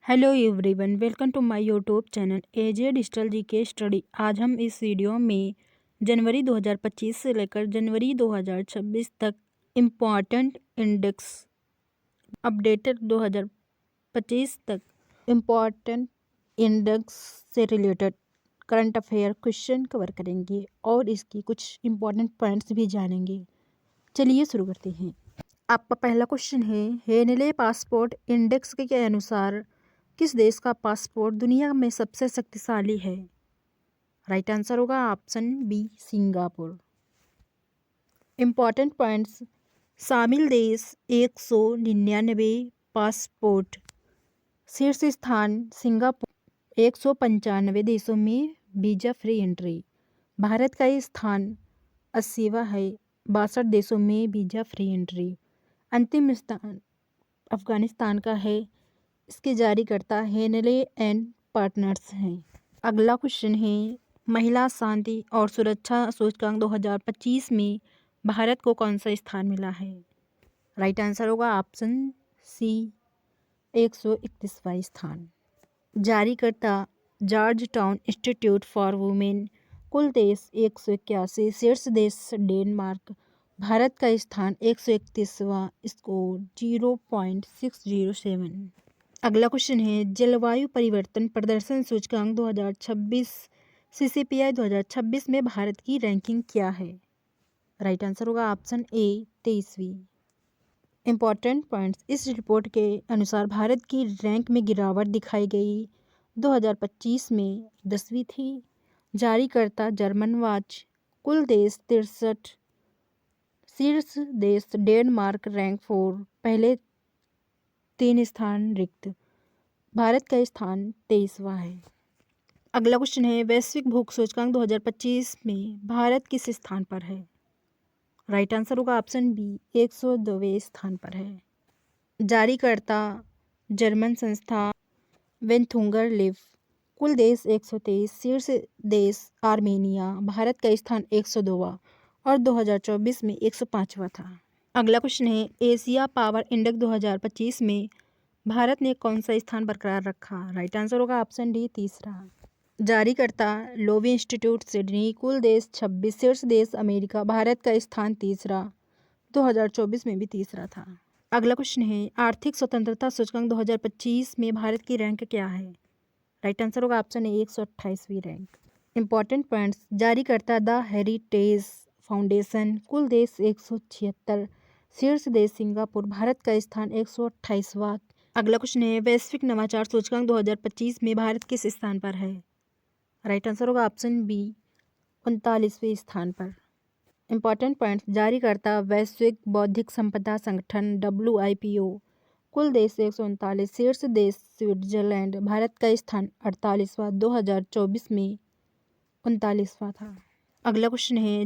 Hello everyone, welcome to my YouTube channel AJ digital GK study. आज हम इस video में जनवरी 2025 से लेकर जनवरी 2026 तक इम्पॉर्टेंट इंडेक्स अपडेटेड 2025 तक इम्पॉर्टेंट इंडेक्स से related current affair question cover करेंगे और इसकी कुछ इम्पॉर्टेंट पॉइंट्स भी जानेंगे। चलिए शुरू करते हैं। आपका पहला क्वेश्चन है, हेनले पासपोर्ट इंडेक्स के अनुसार किस देश का पासपोर्ट दुनिया में सबसे शक्तिशाली है? राइट आंसर होगा option B, Singapore. Important points, शामिल देश 199 पासपोर्ट, शीर्ष स्थान सिंगापुर, 195 देशों में वीज़ा फ्री एंट्री। भारत का स्थान 80वां है, 62 देशों में वीज़ा फ्री एंट्री। अंतिम स्थान अफगानिस्तान का है, इसके जारीकर्ता हेनले एंड पार्टनर्स हैं। अगला क्वेश्चन है, महिला शांति और सुरक्षा सूचकांक 2025 में भारत को कौन सा स्थान मिला है? राइट आंसर होगा ऑप्शन सी, 131वां स्थान। जारीकर्ता George town institute for women. कुल देश 181, शीर्ष देश डेनमार्क। भारत का स्थान 131वां, स्कोर 0.607। अगला क्वेश्चन है, जलवायु परिवर्तन प्रदर्शन सूचकांक 2026 CCPI 2026 में भारत की रैंकिंग क्या है? राइट आंसर होगा ऑप्शन ए, 23वीं। इम्पॉर्टेंट पॉइंट्स, इस रिपोर्ट के अनुसार भारत की रैंक में गिरावट दिखाई गई, 2025 में 10वीं थी। जारीकर्ता जर्मन वॉच। कुल देश 63, शीर्ष देश डेनमार्क, रैंक 4, पहले 3 स्थान रिक्त। भारत का स्थान 23वां है। अगला क्वेश्चन है, वैश्विक भूख सूचकांक 2025 में भारत किस स्थान पर है? राइट आंसर होगा ऑप्शन बी, 102वें स्थान पर है। जारीकर्ता जर्मन संस्था वेंथुंगर लिव। कुल देश 123, शीर्ष देश आर्मेनिया। भारत का स्थान 102वां और 2024 में 105वां था। अगला क्वेश्चन है, एशिया पावर इंडेक्स 2025 में भारत ने कौन सा स्थान बरकरार रखा? राइट आंसर होगा ऑप्शन डी, तीसरा। जारीकर्ता लोवी इंस्टीट्यूट सिडनी। कुल देश 26, शीर्ष देश अमेरिका। भारत का स्थान तीसरा, 2024 में भी तीसरा था। अगला क्वेश्चन है, आर्थिक स्वतंत्रता सूचकांक 2025 में भारत की रैंक क्या है? राइट आंसर होगा ऑप्शन ए, 128वीं रैंक। इंपॉर्टेंट पॉइंट्स, जारीकर्ता द हेरिटेज फाउंडेशन। कुल देश 176, शीर्ष देश सिंगापुर। भारत का स्थान 128वां। अगला क्वेश्चन है, वैश्विक नवाचार सूचकांक 2025 में भारत किस स्थान पर है? राइट आंसर होगा ऑप्शन बी, 39वें स्थान पर। इंपॉर्टेंट पॉइंट्स, जारीकर्ता वैश्विक बौद्धिक संपदा संगठन WIPO। कुल देश 139, शीर्ष देश स्विट्जरलैंड। भारत का स्थान 48वां, 2024 में 39वां था। अगला क्वेश्चन है,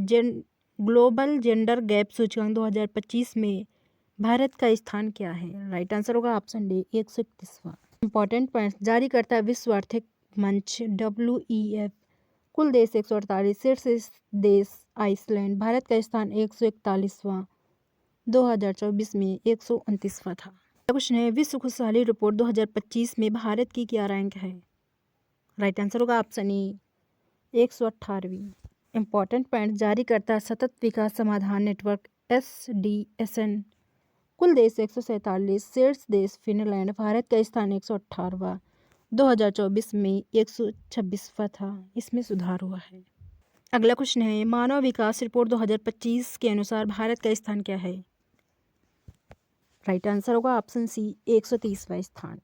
ग्लोबल जेंडर गैप सूचकांक 2025 में भारत का स्थान क्या है? राइट आंसर होगा ऑप्शन डी, 131वां। इंपॉर्टेंट पॉइंट्स, जारीकर्ता विश्व आर्थिक मंच WEF। कुल देश 148, शीर्ष देश आइसलैंड। भारत का स्थान 141वां, 2024 में 129वां था। क्वेश्चन है, विश्व खुशहाली रिपोर्ट 2025 में भारत की क्या रैंक है? राइट आंसर होगा ऑप्शन ए, 118वीं। इंपॉर्टेंट पॉइंट, जारीकर्ता सतत विकास समाधान नेटवर्क SDSN। कुल देश 147, शीर्ष देश फिनलैंड। भारत का स्थान 118वां, 2024 में 126वां था। इसमें सुधार हुआ है। अगला क्वेश्चन है, मानव विकास रिपोर्ट 2025 के अनुसार भारत का स्थान क्या है? राइट आंसर होगा ऑप्शन सी, 130वां स्थान।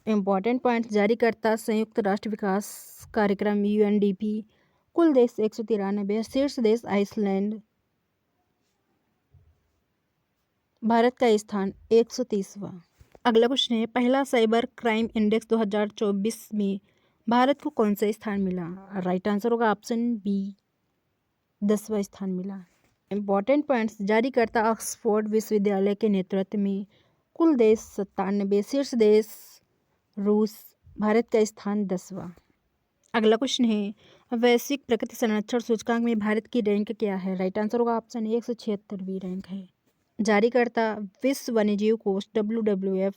इम्पॉर्टेंट पॉइंट्स, जारीकर्ता संयुक्त राष्ट्र विकास कार्यक्रम UNDP। कुल देश 193, शीर्ष देश आइसलैंड। भारत का स्थान 130वां। अगला क्वेश्चन है, पहला साइबर क्राइम इंडेक्स 2024 में भारत को कौन सा स्थान मिला? राइट आंसर होगा ऑप्शन बी, 10वां स्थान मिला। इंपॉर्टेंट पॉइंट्स, जारीकर्ता ऑक्सफोर्ड विश्वविद्यालय के नेतृत्व में। कुल देश 97, शीर्ष देश रूस। भारत का स्थान 10वां। अगला क्वेश्चन है, वैश्विक प्रकृति संरक्षण सूचकांक में भारत की रैंक क्या है? राइट आंसर होगा ऑप्शन 176वीं रैंक है। जारीकर्ता विश्व वन्यजीव कोष WWF।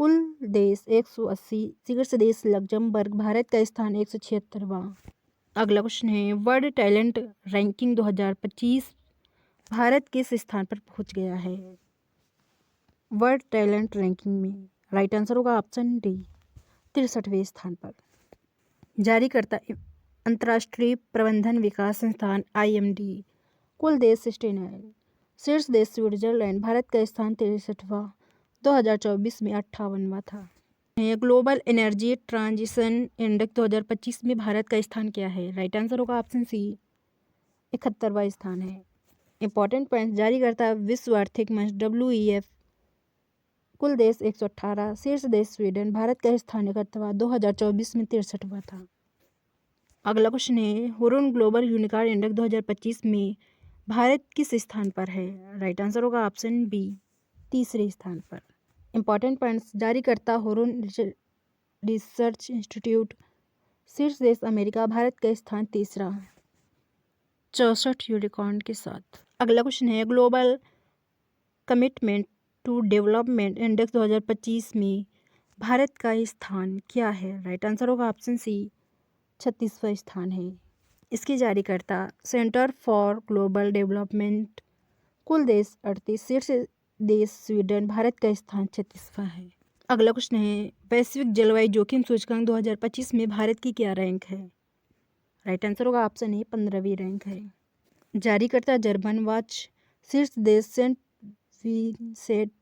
कुल देश 180, शीर्ष देश लग्जमबर्ग, भारत का स्थान 176वां। अगला क्वेश्चन है वर्ल्ड टैलेंट रैंकिंग 2025 भारत किस स्थान पर पहुंच गया है? वर्ल्ड टैलेंट रैंकिंग में राइट आंसर होगा ऑप्शन डी 63वें स्थान पर। जारीकर्ता अंतर्राष्ट्रीय प्रबंधन विकास संस्थान IMD, कुल देश 69, शीर्ष देश स्विट्जरलैंड, भारत का स्थान 63वां, 2024 में 58वां था। ग्लोबल एनर्जी ट्रांजिशन इंडेक्स 2025 में भारत का स्थान क्या है? राइट आंसर होगा ऑप्शन सी 71वां स्थान है। इंपॉर्टेंट पॉइंट जारीकर्ता विश्व आर्थिक मंच WEF, कुल देश 118, शीर्ष देश स्वीडन, भारत का स्थान 71वां, 2024 में 63वां था। अगला क्वेश्चन है हुरुन ग्लोबल यूनिकॉर्न इंडेक्स 2025 में भारत किस स्थान पर है? राइट आंसर होगा ऑप्शन बी 3रे स्थान पर। इंपॉर्टेंट पॉइंट्स जारीकर्ता हुरुन रिसर्च इंस्टीट्यूट, शीर्ष देश अमेरिका, भारत का स्थान 3रा, 64 यूनिकॉर्न के साथ। अगला क्वेश्चन है global commitment to development index 2025 में भारत का स्थान क्या है? राइट आंसर होगा ऑप्शन सी 36वां स्थान है। इसकी जारीकर्ता सेंटर फॉर ग्लोबल डेवलपमेंट, कुल देश 38, शीर्ष देश स्वीडन, भारत का स्थान 36वां है। अगला क्वेश्चन है वैश्विक जलवायु जोखिम सूचकांक 2025 में भारत की क्या रैंक है? राइट आंसर होगा ऑप्शन ए 15वीं रैंक है। जारीकर्ता जर्मन वॉच, शीर्ष देश सेंट विंसेंट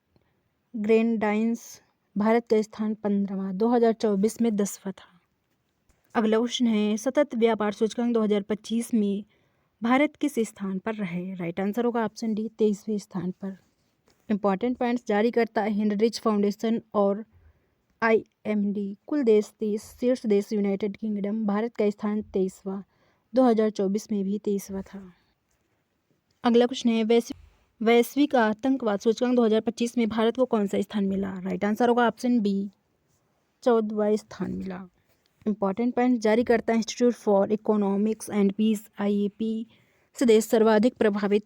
ग्रेनेडाइंस, भारत का स्थान 15वां, 2024 में 10वां था। अगला क्वेश्चन है सतत व्यापार सूचकांक 2025 में भारत किस स्थान पर रहे? राइट आंसर होगा ऑप्शन डी 23वें स्थान पर। इंपॉर्टेंट पॉइंट्स जारीकर्ता हेनरिच फाउंडेशन और IMD, कुल देश 30, शीर्ष देश यूनाइटेड किंगडम, भारत का स्थान 23वां, 2024 में भी 23वां था। अगला क्वेश्चन है वैश्विक आतंकवाद सूचकांक 2025 में भारत को कौन सा स्थान मिला? राइट आंसर होगा ऑप्शन बी 14वां स्थान मिला। इंपॉर्टेंट पॉइंट जारीकर्ता institute for economics and peace IAP, से देश सर्वाधिक प्रभावित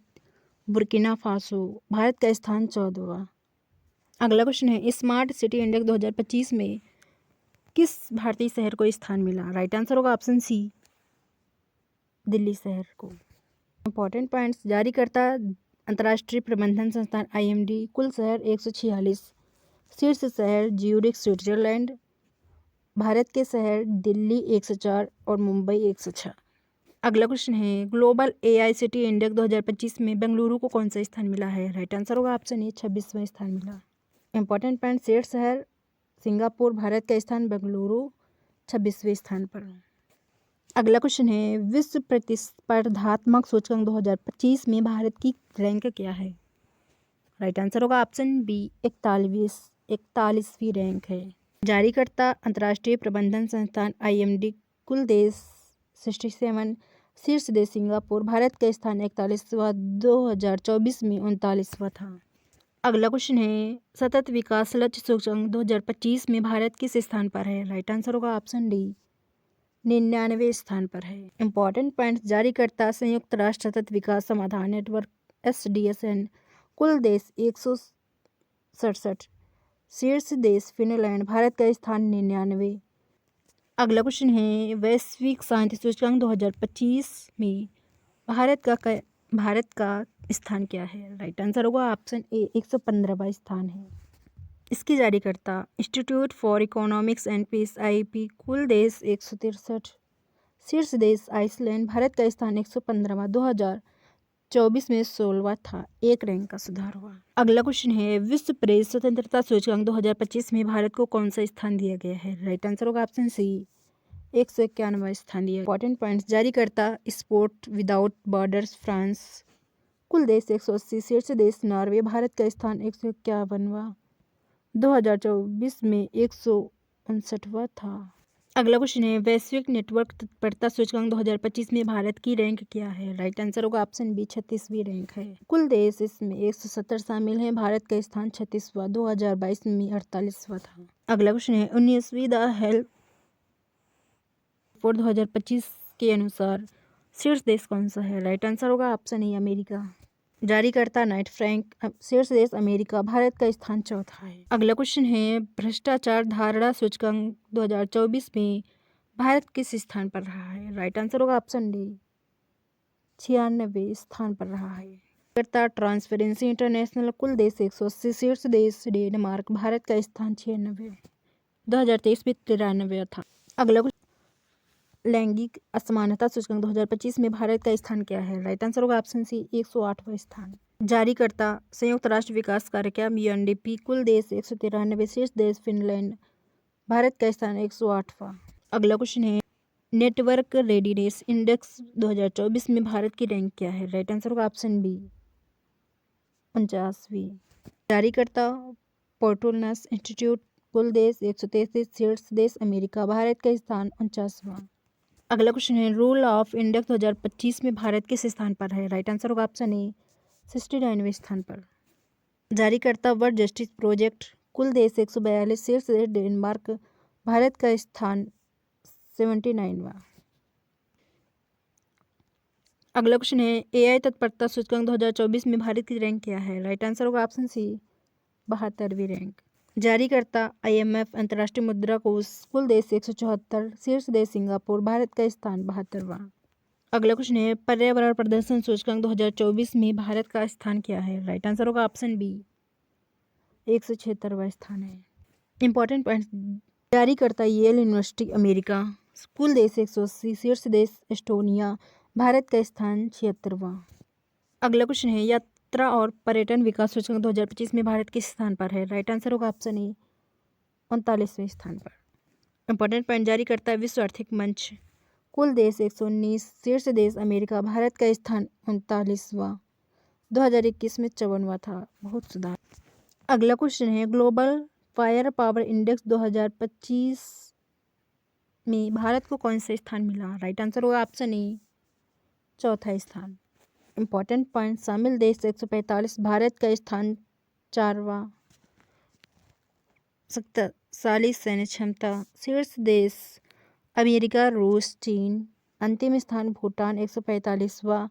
बुर्किना फासो, भारत का स्थान 14वां। अगला क्वेश्चन है स्मार्ट सिटी इंडेक्स 2025 में किस भारतीय शहर को स्थान मिला? राइट आंसर होगा ऑप्शन सी दिल्ली शहर को। इंपॉर्टेंट पॉइंट्स जारीकर्ता अंतर्राष्ट्रीय प्रबंधन संस्थान IMD, कुल शहर 146, शीर्ष शहर ज्यूरिख स्विट्जरलैंड, भारत के शहर दिल्ली 104 और मुंबई 106। अगला क्वेश्चन है ग्लोबल AICT इंडेक्स 2025 में बेंगलुरु को कौन सा स्थान मिला है? राइट आंसर होगा ऑप्शन ए 26वां स्थान मिला। इंपॉर्टेंट पॉइंट शीर्ष शहर सिंगापुर, भारत का स्थान बेंगलुरु 26वें स्थान पर। अगला क्वेश्चन है विश्व प्रतिस्पर्धात्मक सूचकांक 2025 में भारत की रैंक क्या है? राइट आंसर होगा ऑप्शन बी 41वीं रैंक है। जारीकर्ता अंतर्राष्ट्रीय प्रबंधन संस्थान IMD, कुल देश 67, शीर्ष देश सिंगापुर, भारत का स्थान 41वां, 2024 में 39वां था। अगला क्वेश्चन है सतत विकास लक्ष्य सूचकांक 2025 में भारत किस स्थान पर है? राइट आंसर होगा ऑप्शन डी 99वें स्थान पर है। इंपॉर्टेंट पॉइंट्स जारीकर्ता संयुक्त राष्ट्र सतत विकास समाधान नेटवर्क SDSN, कुल देश 167, शीर्ष देश फिनलैंड, भारत का स्थान 99। अगला क्वेश्चन है वैश्विक शांति सूचकांक 2025 में भारत का स्थान क्या है? राइट आंसर होगा ऑप्शन ए 115वां स्थान है। इसकी जारीकर्ता institute for economics and peace IAP, कुल देश 163, शीर्ष देश आइसलैंड, भारत का स्थान 115वां, 2024 में 16वां था, एक रैंक का सुधार हुआ। अगला क्वेश्चन है विश्व प्रेस स्वतंत्रता सूचकांक 2025 में भारत को कौन सा स्थान दिया गया है? राइट आंसर होगा ऑप्शन सी 191वां स्थान दिया। इंपॉर्टेंट पॉइंट्स जारीकर्ता स्पोर्ट विदाउट बॉर्डर्स फ्रांस, कुल देश 180, शीर्ष देश नॉर्वे, भारत का स्थान 151वां, 2024 में 159वां था। अगला क्वेश्चन है वैश्विक नेटवर्क तत्परता सूचकांक 2025 में भारत की रैंक क्या है? राइट आंसर होगा ऑप्शन बी 36वीं रैंक है। कुल देश इसमें 170 शामिल हैं, भारत का स्थान 36वां, 2022 में 48वां था। अगला क्वेश्चन है 19वीं द हेल्थ रिपोर्ट 2025 के अनुसार शीर्ष देश कौन सा है? राइट आंसर होगा ऑप्शन ए अमेरिका। जारीकर्ता नाइट फ्रैंक। शीर्ष देश अमेरिका, भारत का स्थान चौथा है। अगला क्वेश्चन है भ्रष्टाचार धारणा सूचकांक 2024 में भारत किस स्थान पर रहा है? राइट आंसर होगा ऑप्शन डी, 96वें स्थान पर रहा है। करता ट्रांसपेरेंसी इंटरनेशनल, कुल देश 180, शीर्ष देश डेनमार्क, भारत का स्थान 96, 2023 में 93 था। अगला लैंगिक असमानता सूचकांक 2025 में भारत का स्थान क्या है? राइट आंसर होगा ऑप्शन सी, 108वां स्थान। जारीकर्ता संयुक्त राष्ट्र विकास कार्यक्रम यूएनडीपी, कुल देश 193, शीर्ष देश फिनलैंड, भारत का स्थान 108वां। अगला क्वेश्चन है नेटवर्क रेडीनेस इंडेक्स 2024 में भारत की रैंक क्या है? राइट आंसर होगा ऑप्शन बी, 49वीं। जारीकर्ता पोर्टोलनस इंस्टीट्यूट, कुल देश 133, शीर्ष देश अमेरिका, भारत का स्थान 49वां। अगला क्वेश्चन है रूल ऑफ इंडेक्स 2025 में भारत किस स्थान पर है? राइट आंसर होगा ऑप्शन ए, 69वें स्थान पर। जारीकर्ता वर्ल्ड जस्टिस प्रोजेक्ट, कुल देश 142, शीर्ष देश डेनमार्क, भारत का स्थान 79वां। अगला क्वेश्चन है एआई तत्परता सूचकांक 2024 में भारत की रैंक क्या है? राइट आंसर होगा ऑप्शन सी, 72वीं रैंक। जारीकर्ता आईएमएफ अंतर्राष्ट्रीय मुद्रा कोष, कुल देश 174, शीर्ष देश सिंगापुर, भारत का स्थान 72वां। अगला क्वेश्चन है पर्यावरण प्रदर्शन सूचकांक 2024 में भारत का स्थान क्या है? राइट आंसर होगा ऑप्शन बी, 176वां स्थान है। इंपॉर्टेंट पॉइंट, जारीकर्ता येल यूनिवर्सिटी अमेरिका, कुल देश 180, शीर्ष देश एस्टोनिया, भारत का स्थान 76वां। अगला क्वेश्चन है यात्रा और पर्यटन विकास सूचकांक 2025 में भारत किस स्थान पर है? राइट आंसर होगा ऑप्शन ए, 39वें स्थान पर। इंपॉर्टेंट पॉइंट, जारी करता है विश्व आर्थिक मंच, कुल देश 119, शीर्ष देश अमेरिका, भारत का स्थान 39वां, 2021 में 54वां था, बहुत सुधार। अगला क्वेश्चन है ग्लोबल फायर पावर इंडेक्स 2025 में भारत को कौन सा स्थान मिला? राइट आंसर होगा ऑप्शन ए, चौथा स्थान। इंपॉर्टेंट पॉइंट, शामिल देश 145, भारत का स्थान 4वां, शक्तिशाली सैन्य क्षमता, शीर्ष देश अमेरिका, रूस, चीन, अंतिम स्थान भूटान 145वां।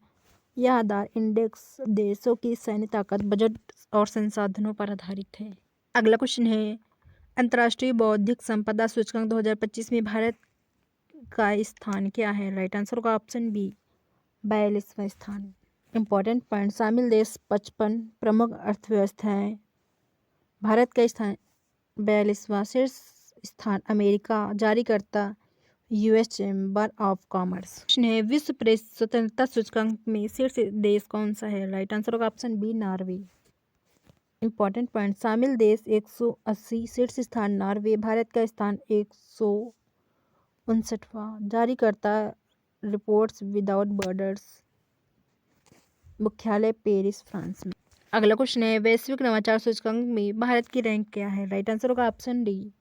यह आधार इंडेक्स देशों की सैन्य ताकत, बजट और संसाधनों पर आधारित है। अगला क्वेश्चन है अंतर्राष्ट्रीय बौद्धिक संपदा सूचकांक 2025 में भारत का स्थान क्या है? राइट आंसर होगा ऑप्शन बी, 42वां स्थान। इंपॉर्टेंट पॉइंट, शामिल देश 55, प्रमुख अर्थव्यवस्थाएं, भारत का स्थान 42वां, शीर्ष स्थान अमेरिका, जारीकर्ता यूएस चैम्बर ऑफ कॉमर्स। प्रश्न है विश्व प्रेस स्वतंत्रता सूचकांक में शीर्ष देश कौन सा है? राइट आंसर होगा option B, Norway. Important point, शामिल देश 180, शीर्ष स्थान नॉर्वे, भारत का स्थान 159वां, जारीकर्ता रिपोर्ट्स विदाउट बॉर्डर्स, मुख्यालय पेरिस, फ्रांस में। अगला क्वेश्चन है वैश्विक नवाचार सूचकांक में भारत की रैंक क्या है? राइट आंसर होगा ऑप्शन डी,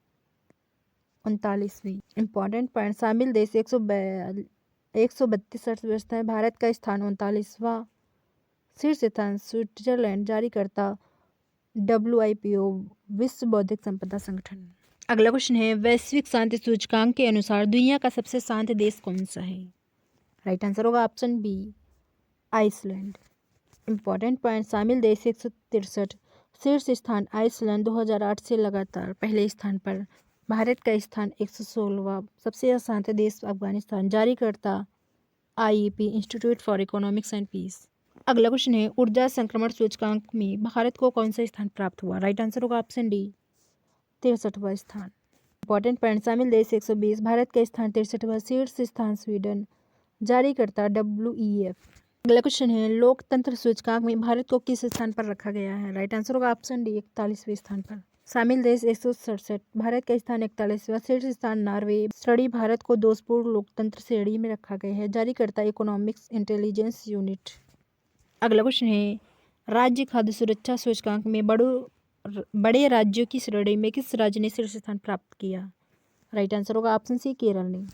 39वीं। इंपॉर्टेंट पॉइंट, शामिल देश 132 अर्थव्यवस्थाएं, भारत का स्थान 39वां, शीर्ष स्थान स्विट्जरलैंड, जारीकर्ता WIPO, विश्व बौद्धिक संपदा संगठन। अगला क्वेश्चन है वैश्विक शांति सूचकांक के अनुसार दुनिया का सबसे शांत देश कौन सा है? राइट आंसर होगा option B, Iceland. Important point, शामिल देश 163, शीर्ष स्थान आइसलैंड, 2008 से लगातार पहले स्थान पर, भारत का स्थान 116वां, सबसे अशांत देश अफगानिस्तान, जारीकर्ता IEP, institute for economics and peace. अगला क्वेश्चन है ऊर्जा संक्रमण सूचकांक में भारत को कौन सा स्थान प्राप्त हुआ? राइट आंसर होगा ऑप्शन डी, 63वां स्थान। इंपॉर्टेंट पॉइंट, शामिल देश 120, भारत का स्थान 63वां, शीर्ष स्थान स्वीडन, जारीकर्ता WEF। अगला क्वेश्चन है लोकतंत्र सूचकांक में भारत को किस स्थान पर रखा गया है? राइट आंसर होगा ऑप्शन डी, 41वें स्थान पर। शामिल देश 167, भारत का स्थान 41वां, शीर्ष स्थान नॉर्वे, श्रेणी भारत को दोषपूर्ण लोकतंत्र श्रेणी में रखा गया है, जारीकर्ता इकोनॉमिक्स इंटेलिजेंस यूनिट। अगला क्वेश्चन है राज्य खाद्य सुरक्षा सूचकांक में बड़े राज्यों की श्रेणी में किस राज्य ने शीर्ष स्थान प्राप्त किया? राइट आंसर होगा ऑप्शन सी, केरल ने।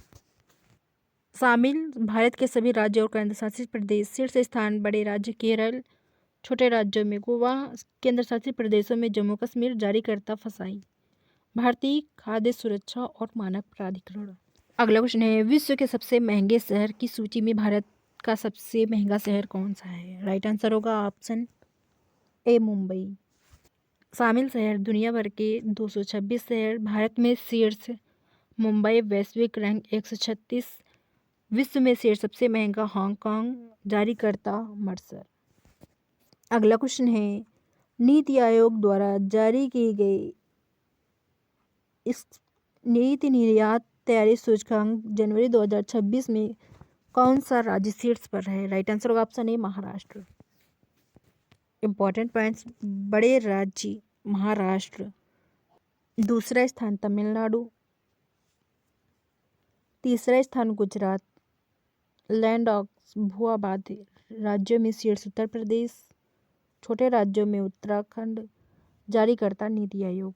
शामिल भारत के सभी राज्य और केंद्र शासित प्रदेश, शीर्ष स्थान बड़े राज्य केरल, छोटे राज्यों में गोवा, केंद्र शासित प्रदेशों में जम्मू कश्मीर, जारीकर्ता फसाई, भारतीय खाद्य सुरक्षा और मानक प्राधिकरण। अगला क्वेश्चन है विश्व के सबसे महंगे शहर की सूची में भारत का सबसे महंगा शहर कौन सा है? राइट आंसर होगा ऑप्शन ए मुंबई। शामिल शहर दुनिया भर के 226 शहर, भारत में शीर्ष मुंबई, वैश्विक रैंक 136, विश्व में शीर्ष सबसे महंगा हांगकांग, जारीकर्ता मर्सर। अगला क्वेश्चन है, नीति आयोग द्वारा जारी की गई इस नीति निर्यात तैयारी सूचकांक जनवरी 2026 में कौन सा राज्य शीर्ष पर है? राइट आंसर होगा ऑप्शन ए महाराष्ट्र। इंपॉर्टेंट पॉइंट्स, बड़े राज्य महाराष्ट्र, दूसरा स्थान तमिलनाडु, तीसरा स्थान गुजरात, लैंड ऑफ भू आबादी राज्यों में शीर्ष उत्तर प्रदेश, छोटे राज्यों में उत्तराखंड, जारीकर्ता नीति आयोग।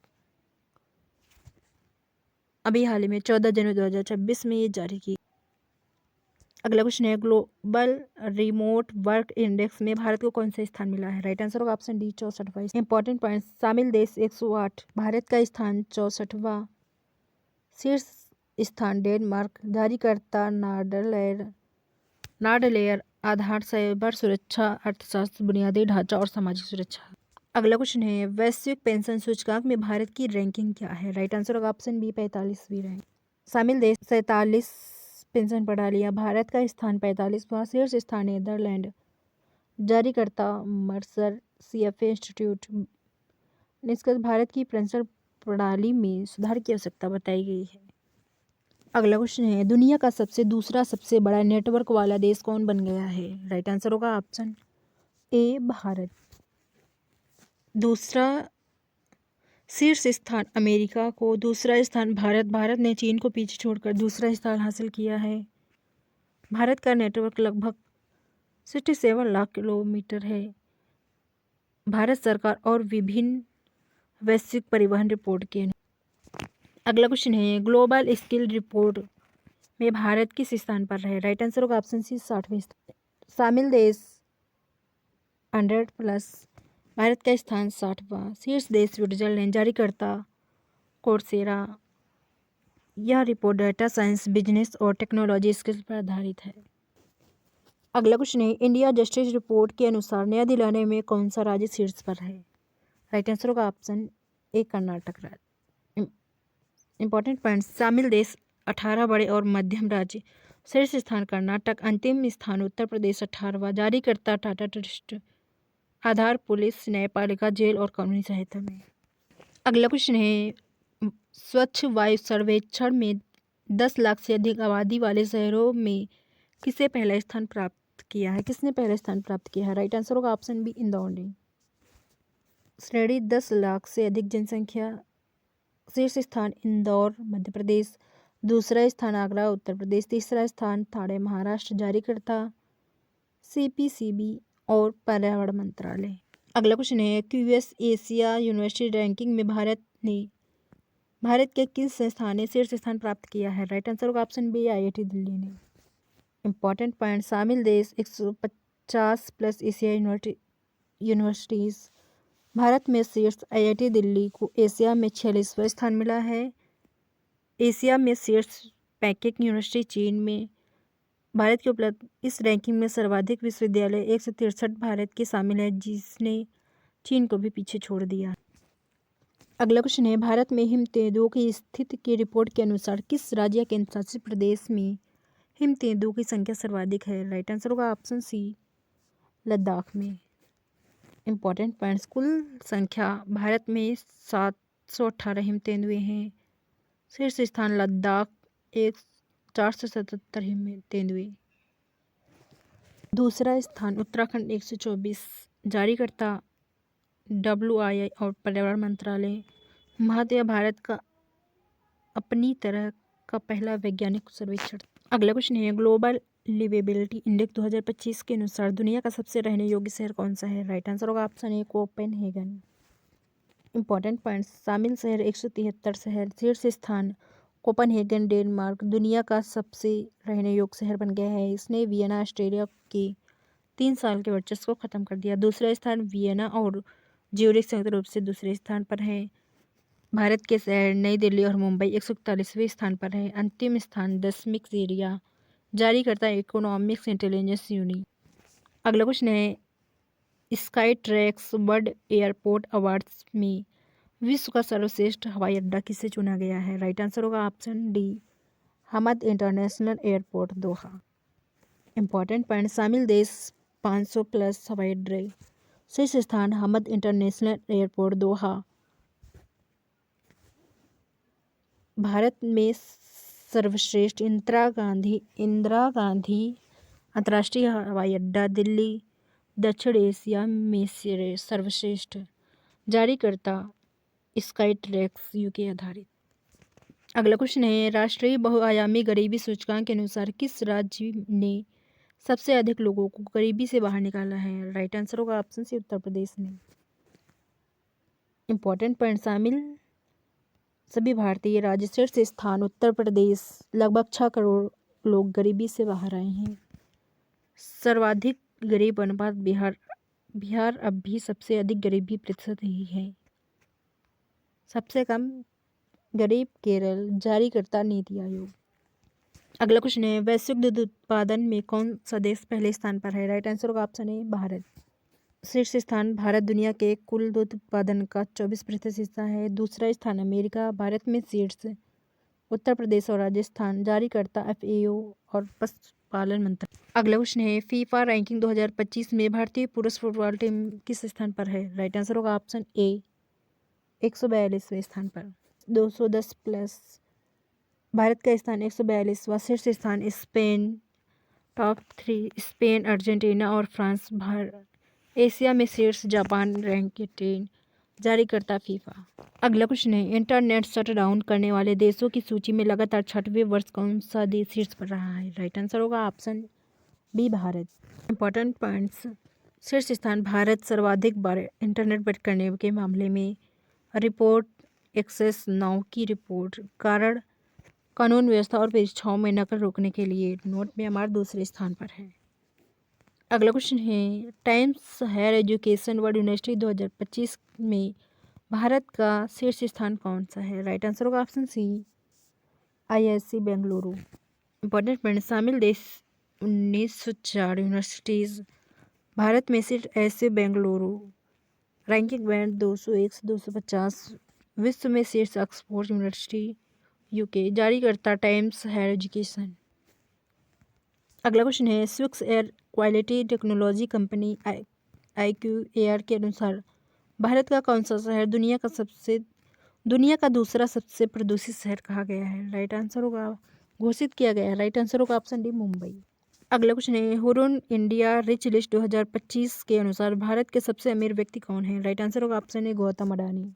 अभी हाल ही में 14 जनवरी 2026 में ये जारी की। अगला क्वेश्चन है, ग्लोबल रिमोट वर्क इंडेक्स में भारत को कौन सा स्थान मिला है? राइट आंसर होगा ऑप्शन डी 64वां। इंपॉर्टेंट पॉइंट, शामिल देश 108, भारत का स्थान 64वां, शीर्ष स्थान डेनमार्क, जारीकर्ता नार्डलेयर, आधार साइबर सुरक्षा, अर्थशास्त्र, बुनियादी ढांचा और सामाजिक सुरक्षा। अगला क्वेश्चन है, वैश्विक पेंशन सूचकांक में भारत की रैंकिंग क्या है? राइट आंसर होगा ऑप्शन बी 45वीं रैंक। शामिल देश 47 पेंशन प्रणालियाँ, भारत का स्थान 45वां, शीर्ष स्थान नीदरलैंड, जारीकर्ता मर्सर CFA इंस्टीट्यूट। निष्कर्ष, भारत की पेंशन प्रणाली में सुधार की आवश्यकता बताई गई है। अगला क्वेश्चन है, दुनिया का दूसरा सबसे बड़ा नेटवर्क वाला देश कौन बन गया है? राइट आंसर होगा ऑप्शन ए भारत। दूसरा शीर्ष स्थान अमेरिका को, दूसरा स्थान भारत ने चीन को पीछे छोड़कर दूसरा स्थान हासिल किया है। भारत का नेटवर्क लगभग 67 लाख किलोमीटर है। भारत सरकार और विभिन्न वैश्विक परिवहन रिपोर्ट के। अगला क्वेश्चन है, ग्लोबल स्किल रिपोर्ट में भारत किस स्थान पर है? राइट आंसर होगा ऑप्शन सी 60वें स्थान। शामिल देश 100+, भारत का स्थान 60वां, शीर्ष देश स्विट्जरलैंड, जारीकर्ता कोर्सेरा। यह रिपोर्ट डाटा साइंस, बिजनेस और टेक्नोलॉजी स्किल्स पर आधारित है। अगला क्वेश्चन है, इंडिया जस्टिस रिपोर्ट के अनुसार नया दिलाने में कौन सा राज्य शीर्ष पर है? राइट आंसर होगा ऑप्शन ए कर्नाटक राज्य। इंपॉर्टेंट पॉइंट, शामिल देश 18 बड़े और मध्यम राज्य, शीर्ष स्थान कर्नाटक, अंतिम स्थान उत्तर प्रदेश 18वां, जारीकर्ता टाटा ट्रस्ट, आधार पुलिस, न्यायपालिका, जेल और कानूनी सहायता में। अगला क्वेश्चन है, स्वच्छ वायु सर्वेक्षण में 10 लाख से अधिक आबादी वाले शहरों में किसने पहला स्थान प्राप्त किया है? राइट आंसर होगा ऑप्शन बी इंदौर ने। श्रेणी 10 लाख से अधिक जनसंख्या, शीर्ष स्थान इंदौर मध्य प्रदेश, दूसरा स्थान आगरा उत्तर प्रदेश, तीसरा स्थान ठाणे महाराष्ट्र, जारीकर्ता CPCB और पर्यावरण मंत्रालय। अगला क्वेश्चन है, QS एशिया यूनिवर्सिटी रैंकिंग में भारत के किस संस्थान ने शीर्ष स्थान प्राप्त किया है? राइट आंसर होगा ऑप्शन बी IIT दिल्ली ने। इंपॉर्टेंट पॉइंट, शामिल देश 150+ एशिया यूनिवर्सिटीज़, भारत में शीर्ष IIT दिल्ली को एशिया में 46वां स्थान मिला है। एशिया में शीर्ष पैकिंग यूनिवर्सिटी चीन में। भारत के उपलब्ध इस रैंकिंग में सर्वाधिक विश्वविद्यालय 163 भारत के शामिल है, जिसने चीन को भी पीछे छोड़ दिया। अगला क्वेश्चन है, भारत में हिमतेंदुओं की स्थिति की रिपोर्ट के अनुसार किस राज्य या केंद्र शासित प्रदेश में हिमतेंदुओं की संख्या सर्वाधिक है? राइट आंसर होगा ऑप्शन सी लद्दाख में। इंपॉर्टेंट पॉइंट्स, कुल संख्या भारत में 718 हिमतेंदुए हैं, शीर्ष स्थान लद्दाख 477 हिमतेंदुए, दूसरा स्थान उत्तराखंड 124, जारीकर्ता WII और पर्यावरण मंत्रालय। महत्व, भारत का अपनी तरह का पहला वैज्ञानिक सर्वेक्षण। अगला क्वेश्चन है, ग्लोबल लिवेबिलिटी इंडेक्स 2025 के अनुसार दुनिया का सबसे रहने योग्य शहर कौन सा है? राइट आंसर होगा ऑप्शन ए कोपेनहेगन। इंपॉर्टेंट पॉइंट्स, शामिल शहर 173 शहर, शीर्ष स्थान कोपेनहेगन डेनमार्क दुनिया का सबसे रहने योग्य शहर बन गया है। इसने वियना ऑस्ट्रिया के 3 साल के वर्चस्व को खत्म कर दिया। दूसरा स्थान वियना और ज्यूरिख संयुक्त रूप से दूसरे स्थान पर है। भारत के शहर नई दिल्ली और मुंबई 141वें स्थान पर है। अंतिम स्थान 10वीं सीरिया जारी करता है इकोनॉमिक्स इंटेलिजेंस यूनिट। अगला क्वेश्चन है sky tracks world airport awards में विश्व का सर्वश्रेष्ठ हवाई अड्डा किसे चुना गया है? राइट आंसर होगा option D Hamad international airport दोहा। इंपॉर्टेंट पॉइंट शामिल देश 500 प्लस हवाई अड्डे। शीर्ष स्थान हमद इंटरनेशनल एयरपोर्ट दोहा। भारत में सर्वश्रेष्ठ इंदिरा गांधी अंतर्राष्ट्रीय हवाई अड्डा दिल्ली दक्षिण एशिया में सर्वश्रेष्ठ। जारीकर्ता स्काई ट्रैक्स यूके आधारित। अगला क्वेश्चन है राष्ट्रीय बहुआयामी गरीबी सूचकांक के अनुसार किस राज्य ने सबसे अधिक लोगों को गरीबी से बाहर निकाला है? राइट आंसर होगा ऑप्शन सी उत्तर प्रदेश ने। इंपॉर्टेंट पॉइंट शामिल सभी भारतीय राज्य। शीर्ष स्थान उत्तर प्रदेश, लगभग 6 करोड़ लोग गरीबी से बाहर आए हैं। सर्वाधिक गरीब अनुपात बिहार अब भी सबसे अधिक गरीबी प्रतिशत ही है। सबसे कम गरीब केरल। जारीकर्ता नीति आयोग। अगला क्वेश्चन है वैश्विक दूध उत्पादन में कौन सा देश पहले स्थान पर है? राइट आंसर होगा ऑप्शन ए भारत। शीर्ष स्थान भारत दुनिया के कुल दूध उत्पादन का 24% हिस्सा है। दूसरा स्थान अमेरिका। भारत में शीर्ष उत्तर प्रदेश और राजस्थान। जारीकर्ता FAO और पशुपालन मंत्रालय। अगला क्वेश्चन है फीफा रैंकिंग 2025 में भारतीय पुरुष फुटबॉल टीम किस स्थान पर है? राइट आंसर होगा ऑप्शन ए 142वें स्थान पर। 210 प्लस। भारत का स्थान 142वां। शीर्ष स्थान स्पेन। टॉप 3 स्पेन, अर्जेंटीना और फ्रांस। भारत एशिया में शीर्ष जापान रैंक 10। जारीकर्ता फीफा। अगला क्वेश्चन है इंटरनेट शटडाउन करने वाले देशों की सूची में लगातार 6वें वर्ष कौन सा देश शीर्ष पर रहा है? राइट आंसर होगा option B Bharat. Important points शीर्ष स्थान भारत सर्वाधिक बार इंटरनेट बंद करने के मामले में। रिपोर्ट एक्सेस नाउ की रिपोर्ट। कारण कानून व्यवस्था और परीक्षाओं में नकल रोकने के लिए। नोट म्यांमार दूसरे स्थान पर है। अगला क्वेश्चन है Times higher education world university 2025 में भारत का शीर्ष स्थान कौन सा है? राइट आंसर होगा option C IISc Bengaluru. Important point शामिल देश 1904 यूनिवर्सिटीज़। भारत में सिर्फ ऐसे बेंगलुरु। रैंकिंग बैंड 201 से 250। विश्व में शीर्ष ऑक्सफोर्ड यूनिवर्सिटी UK। जारीकर्ता टाइम्स हायर एजुकेशन। अगला क्वेश्चन है civics air quality technology company IQ-AR के अनुसार भारत का कौन सा शहर दुनिया का दूसरा सबसे प्रदूषित शहर कहा गया है? राइट आंसर होगा घोषित किया गया है। राइट आंसर होगा ऑप्शन डी मुंबई। अगला क्वेश्चन है हुरून इंडिया रिच लिस्ट 2025 के अनुसार भारत के सबसे अमीर व्यक्ति कौन है? राइट आंसर होगा ऑप्शन ए गौतम अडानी।